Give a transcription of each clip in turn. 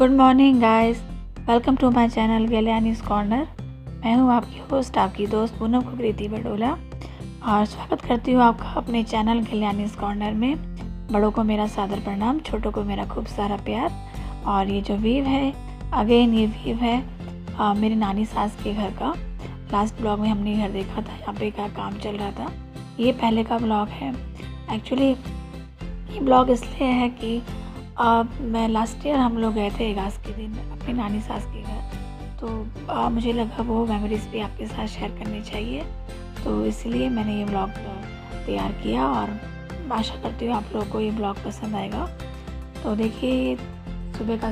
Good morning guys, welcome to my channel गलियानीज corner. मैं हूं आपकी होस्ट, आपकी दोस्त पूनम कुकरीति बडोला, और स्वागत करती हूं आपका अपने चैनल गलियानीज कॉर्नर में। बड़ों को मेरा सादर प्रणाम, छोटों को मेरा खूब सारा प्यार। और ये जो व्यू है, अगेन ये व्यू है मेरी नानी सास के घर का। लास्ट ब्लॉग में हमने घर देखा था, यहाँ पे क्या काम चल रहा था। ये पहले का ब्लॉग है। एक्चुअली ये ब्लॉग इसलिए है कि मैं लास्ट ईयर हम लोग गए थे इगास के दिन अपनी नानी सास के घर, तो मुझे लगा वो मेमोरीज़ भी आपके साथ शेयर करनी चाहिए, तो इसलिए मैंने ये ब्लॉग तैयार किया और आशा करती हूँ आप लोगों को ये ब्लॉग पसंद आएगा। तो देखिए, सुबह का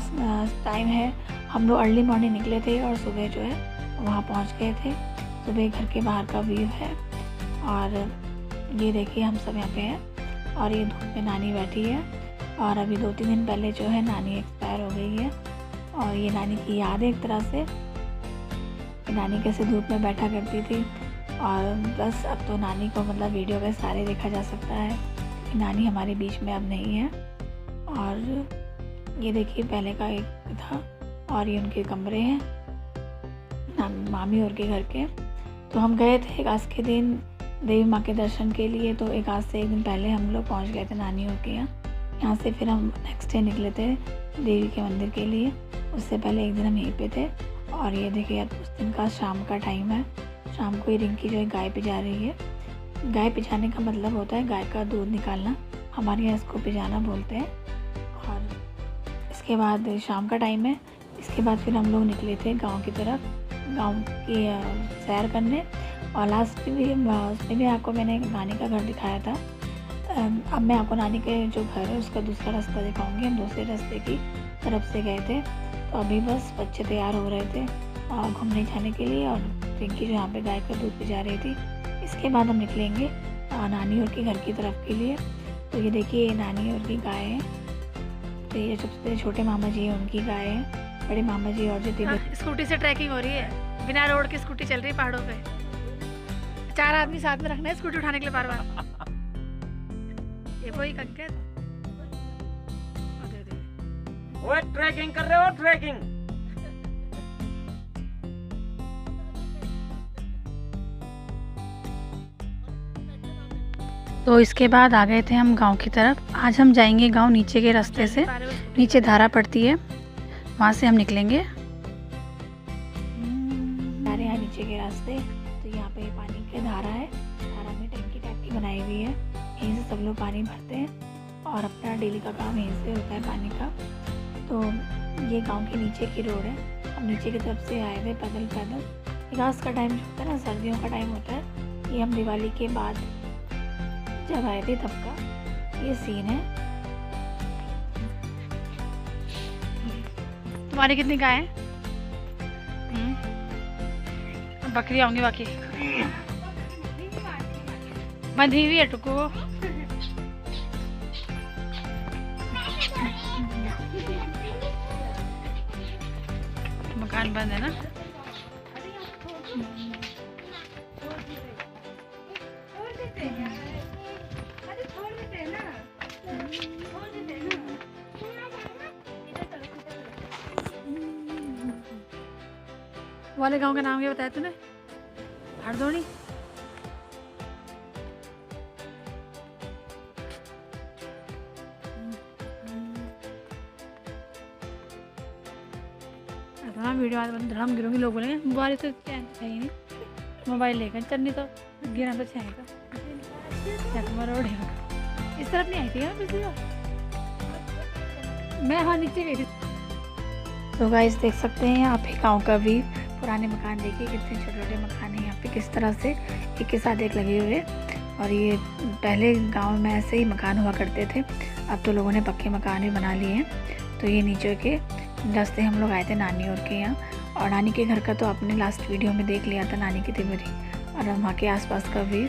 टाइम है, हम लोग अर्ली मॉर्निंग निकले थे और सुबह जो है वहाँ पहुँच गए थे। सुबह घर के बाहर का व्यू है और ये देखिए हम सब यहाँ पे हैं और ये धूप में नानी बैठी है। और अभी 2-3 दिन पहले जो है नानी एक्सपायर हो गई है और ये नानी की याद है एक तरह से। नानी कैसे धूप में बैठा करती थी, और बस अब तो नानी को मतलब वीडियो के सारे देखा जा सकता है कि नानी हमारे बीच में अब नहीं है। और ये देखिए पहले का एक था और ये उनके कमरे हैं मामी और के घर के। तो हम गए थे इगास के दिन देवी माँ के दर्शन के लिए, तो इगास से एक दिन पहले हम लोग पहुँच गए थे नानी और के यहाँ से फिर हम नेक्स्ट डे निकले थे देवी के मंदिर के लिए। उससे पहले एक दिन हम यहीं पे थे। और ये देखिए उस दिन का शाम का टाइम है। शाम को ये रिंकी जो है गाय पिजा रही है। गाय पिजाने का मतलब होता है गाय का दूध निकालना, हमारे यहाँ इसको पिजाना बोलते हैं। और इसके बाद शाम का टाइम है। इसके बाद फिर हम लोग निकले थे गाँव की तरफ, गाँव की सैर करने। और लास्ट भी उसमें भी आपको मैंने नानी का घर दिखाया था। अब मैं आपको नानी के जो घर है उसका दूसरा रास्ता दिखाऊंगी। हम दूसरे रास्ते की तरफ से गए थे, तो अभी बस बच्चे तैयार हो रहे थे घूमने जाने के लिए, और रिंकी जो यहाँ पे गाय का दूध पिजा रही थी। इसके बाद हम निकलेंगे नानी और के घर की तरफ के लिए। तो ये देखिए नानी और की गाय है, तो ये सबसे छोटे मामा जी है उनकी गाय है, बड़े मामा जी और जो स्कूटी से ट्रैकिंग हो रही है, बिना रोड की स्कूटी चल रही है पहाड़ों पे। 4 आदमी साथ में रखना है स्कूटी उठाने के लिए बार बार। ये वही कंकर वो ट्रैकिंग कर रहे हो, ट्रैकिंग। तो इसके बाद आ गए थे हम गांव की तरफ। आज हम जाएंगे गांव नीचे के रास्ते से, नीचे धारा पड़ती है, वहां से हम निकलेंगे। यहाँ नीचे के रास्ते, तो यहाँ पे पानी की धारा है, धारा में टंकी टाइप की बनाई हुई है, यहीं से सब लोग पानी भरते हैं और अपना डेली का काम यहीं से होता है पानी का। तो ये गांव के नीचे की रोड है। हम नीचे की तरफ से आए थे पैदल। इगास का टाइम जो होता है ना, सर्दियों का टाइम होता है। ये हम दिवाली के बाद जब आए थे तब का ये सीन है। तुम्हारी कितनी गाय है? बकरी आऊंगी बाकी बंधी हुई है टुकु। मकान बंद है ना। वाले गांव का नाम क्या बताया तूने? हरदोनी। वीडियो आज धड़ाम गिरूंगी, लोग बोलेंगे मोबाइल तो क्या है ही नहीं, मोबाइल लेकर चलनी तो गिरा तो छेगा। रोड है इस तरफ नहीं आई थी यार पिछली बार मैं, हाँ नीचे गई थी। तो गाइस देख सकते हैं आप ही गाँव का भी पुराने मकान देखिए, कितने छोटे छोटे मकान हैं यहाँ पे, किस तरह से एक के साथ एक लगे हुए। और ये पहले गांव में ऐसे ही मकान हुआ करते थे, अब तो लोगों ने पक्के मकान भी बना लिए हैं। तो ये नीचे के रास्ते हम लोग आए थे नानी और के यहाँ, और नानी के घर का तो आपने लास्ट वीडियो में देख लिया था, नानी की तिमरी और वहाँ के आसपास का व्यू।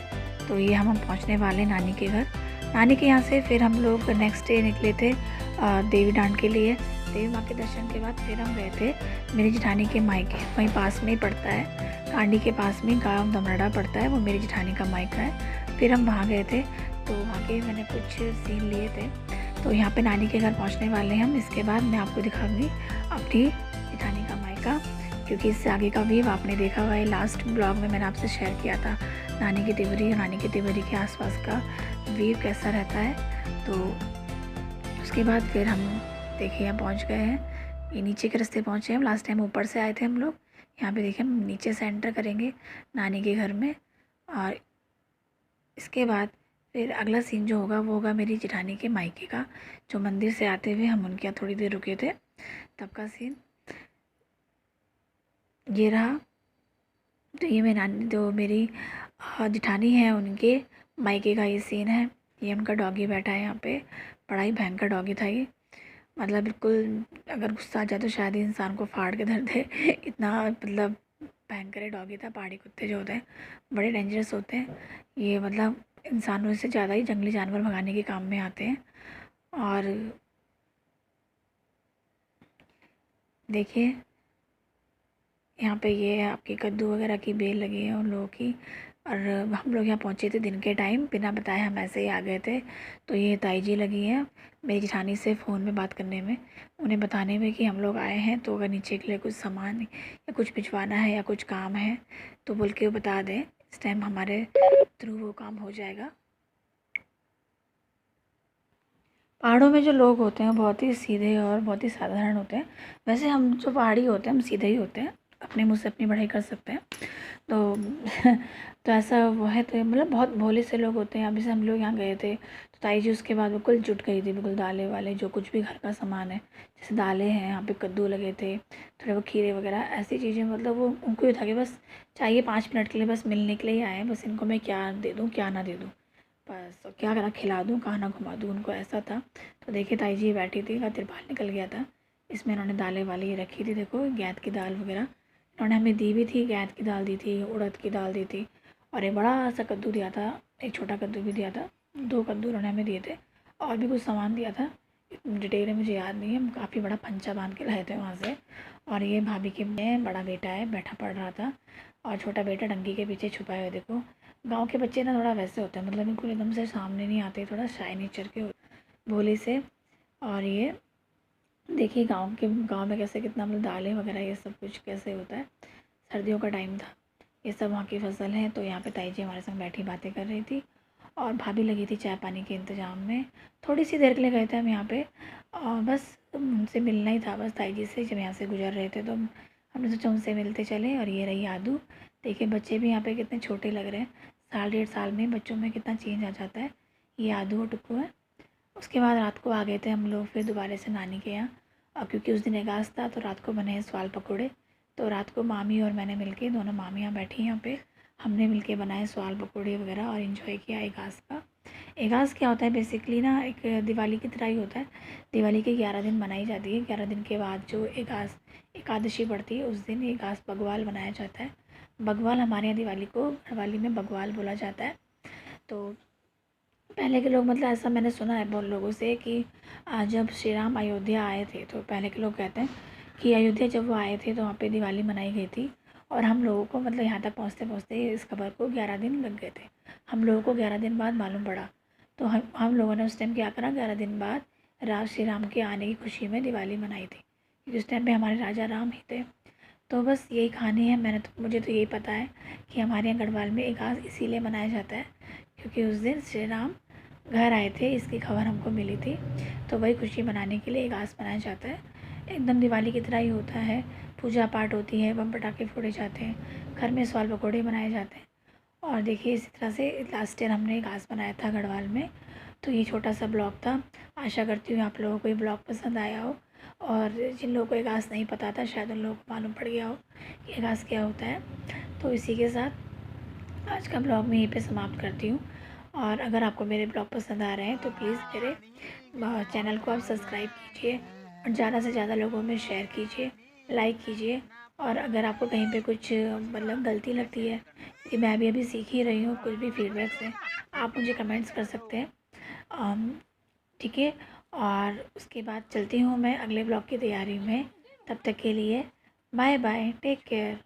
तो ये हम पहुँचने वाले नानी के घर। नानी के यहाँ से फिर हम लोग नेक्स्ट डे निकले थे देवी डांड के लिए। देवी माँ के दर्शन के बाद फिर हम गए थे मेरी जेठानी के मायके, वहीं पास में ही पड़ता है, कांडी के पास में गाँव दमरड़ा पड़ता है, वो मेरी जेठानी का मायका है। फिर हम वहाँ गए थे, तो वहाँ के मैंने कुछ सीन लिए थे। तो यहाँ पे नानी के घर पहुँचने वाले हैं हम। इसके बाद मैं आपको दिखाऊंगी अपनी जेठानी का मायका, क्योंकि इससे आगे का व्यू आपने देखा हुआ है। लास्ट ब्लॉग में मैंने आपसे शेयर किया था नानी की तिवरी और नानी की तिवरी के आसपास का व्यू कैसा रहता है। तो उसके बाद फिर हम देखिए यहाँ पहुँच गए हैं, ये नीचे के रास्ते पहुँचे हम। लास्ट टाइम ऊपर से आए थे हम लोग। यहाँ पे देखिए हम नीचे से एंटर करेंगे नानी के घर में, और इसके बाद फिर अगला सीन जो होगा वो होगा मेरी जेठानी के मायके का, जो मंदिर से आते हुए हम उनके यहाँ थोड़ी देर रुके थे तब का सीन ये रहा। तो ये मेरी नानी जो मेरी जेठानी है उनके मायके का ये सीन है। ये उनका डॉगी बैठा है यहाँ पे, बड़ा ही भयंकर डॉगी था ये, मतलब बिल्कुल अगर गुस्सा आ जाए तो शायद ही इंसान को फाड़ के धर दे, इतना मतलब भयंकर डॉगी था। पहाड़ी कुत्ते जो होते हैं बड़े डेंजरस होते हैं, ये मतलब इंसानों से ज़्यादा ही जंगली जानवर भगाने के काम में आते हैं। और देखिए यहाँ पे ये आपकी कद्दू वगैरह की बेल लगी है उन लोगों की। और हम लोग यहाँ पहुँचे थे दिन के टाइम, बिना बताए हम ऐसे ही आ गए थे। तो ये ताई जी लगी हैं मेरी जेठानी से फ़ोन में बात करने में, उन्हें बताने में कि हम लोग आए हैं, तो अगर नीचे के लिए कुछ सामान या कुछ भिजवाना है या कुछ काम है तो बोल के वो बता दें, इस टाइम हमारे थ्रू वो काम हो जाएगा। पहाड़ों में जो लोग होते हैं बहुत ही सीधे और बहुत ही साधारण होते हैं। वैसे हम जो पहाड़ी होते हैं हम सीधे ही होते हैं, अपने मुँह से अपनी बढ़ाई कर सकते हैं। तो तो ऐसा वो है, तो मतलब बहुत भोले से लोग होते हैं। अभी से हम लोग यहाँ गए थे तो ताई जी उसके बाद बिल्कुल जुट गई थी, बिल्कुल दालें वाले जो कुछ भी घर का सामान है, जैसे दालें हैं, यहाँ पे कद्दू लगे थे, थोड़े वो खीरे वगैरह ऐसी चीज़ें, मतलब वो उनको ये था कि बस चाहिए 5 मिनट के लिए, बस मिलने के लिए ही आए हैं, बस इनको मैं क्या दे दूँ क्या ना दे दूँ, बस तो क्या करा खिला दूँ कहाँ ना घुमा दूँ, उनको ऐसा था। तो देखिए ताई जी बैठी थी, का तिरपाल निकल गया था, इसमें इन्होंने दालें वाली रखी थी। देखो गैद की दाल वगैरह इन्होंने हमें दी भी थी, गैद की दाल दी थी, उड़द की दाल दी थी, और एक बड़ा सा कद्दू दिया था, एक छोटा कद्दू भी दिया था, 2 कद्दू उन्होंने हमें दिए थे, और भी कुछ सामान दिया था, डिटेल में मुझे याद नहीं है। हम काफ़ी बड़ा पंचा बांध के लाए थे वहाँ से। और ये भाभी के में बड़ा बेटा है, बैठा पढ़ रहा था, और छोटा बेटा डंकी के पीछे छुपा हुआ है। देखो गाँव के बच्चे ना थोड़ा वैसे होते हैं, मतलब बिल्कुल एकदम से सामने नहीं आते, थोड़ा शाय नेचर के भोले से। और ये देखिए गाँव में कैसे कितना मतलब दालें वगैरह ये सब कुछ कैसे होता है। सर्दियों का टाइम था, ये सब वहाँ की फसल है। तो यहाँ पे ताई जी हमारे संग बैठी बातें कर रही थी, और भाभी लगी थी चाय पानी के इंतज़ाम में। थोड़ी सी देर के लिए गए थे हम यहाँ पे, और बस उनसे मिलना ही था बस ताई जी से। जब यहाँ से गुजर रहे थे तो हमने सोचा उनसे मिलते चले। और ये रही आदू, देखिए बच्चे भी यहाँ पे कितने छोटे लग रहे हैं, 1.5 साल में बच्चों में कितना चेंज आ जाता है। ये आदू और टुक्कू है। उसके बाद रात को आ गए थे हम लोग फिर दोबारा से नानी के यहाँ, और क्योंकि उस दिन एकादश था तो रात को बने हैं स्वाल पकौड़े। तो रात को मामी और मैंने मिलके, दोनों मामियाँ बैठी यहाँ पे, हमने मिलके बनाए स्वाल पकौड़े वगैरह और इन्जॉय किया एकादश का। एकादश क्या होता है बेसिकली ना, एक दिवाली की तरह ही होता है। दिवाली के 11 दिन मनाई जाती है, 11 दिन के बाद जो एकादशी पड़ती है उस दिन एकादश बग्वाल बनाया जाता है। बग्वाल हमारे यहाँ दिवाली को घरवाली में बग्वाल बोला जाता है। तो पहले के लोग, मतलब ऐसा मैंने सुना है बहुत लोगों से कि जब श्री राम अयोध्या आए थे तो पहले के लोग कहते हैं कि अयोध्या जब वो आए थे तो वहाँ पे दिवाली मनाई गई थी, और हम लोगों को मतलब यहाँ तक पहुँचते पहुँचते इस खबर को 11 दिन लग गए थे। हम लोगों को 11 दिन बाद मालूम पड़ा। तो हम लोगों ने उस टाइम क्या करा, 11 दिन बाद श्री राम के आने की खुशी में दिवाली मनाई थी, क्योंकि उस टाइम पे हमारे राजा राम ही थे। तो बस यही कहानी है। मुझे तो यही पता है कि हमारे यहाँ गढ़वाल में एकादश इसीलिए मनाया जाता है क्योंकि उस दिन श्री राम घर आए थे, इसकी खबर हमको मिली थी। तो वही खुशी मनाने के लिए एकादश मनाया जाता है। एकदम दिवाली की तरह ही होता है, पूजा पाठ होती है, बम पटाखे फोड़े जाते हैं, घर में स्वाल पकौड़े बनाए जाते हैं। और देखिए इसी तरह से लास्ट ईयर हमने एकादश बनाया था गढ़वाल में। तो ये छोटा सा ब्लॉग था, आशा करती हूँ आप लोगों को ये ब्लॉग पसंद आया हो, और जिन लोगों को एकादश नहीं पता था शायद उन लोगों को मालूम पड़ गया हो कि एकादश क्या होता है। तो इसी के साथ आज का ब्लॉग मैं यहीं पे समाप्त करती हूँ। और अगर आपको मेरे ब्लॉग पसंद आ रहे हैं तो प्लीज़ मेरे चैनल को आप सब्सक्राइब कीजिए, और ज़्यादा से ज़्यादा लोगों में शेयर कीजिए, लाइक कीजिए। और अगर आपको कहीं पे कुछ मतलब गलती लगती है कि मैं भी अभी सीख ही रही हूँ, कुछ भी फीडबैक्स हैं आप मुझे कमेंट्स कर सकते हैं, ठीक है। और उसके बाद चलती हूँ मैं अगले ब्लॉग की तैयारी में। तब तक के लिए बाय बाय, टेक केयर।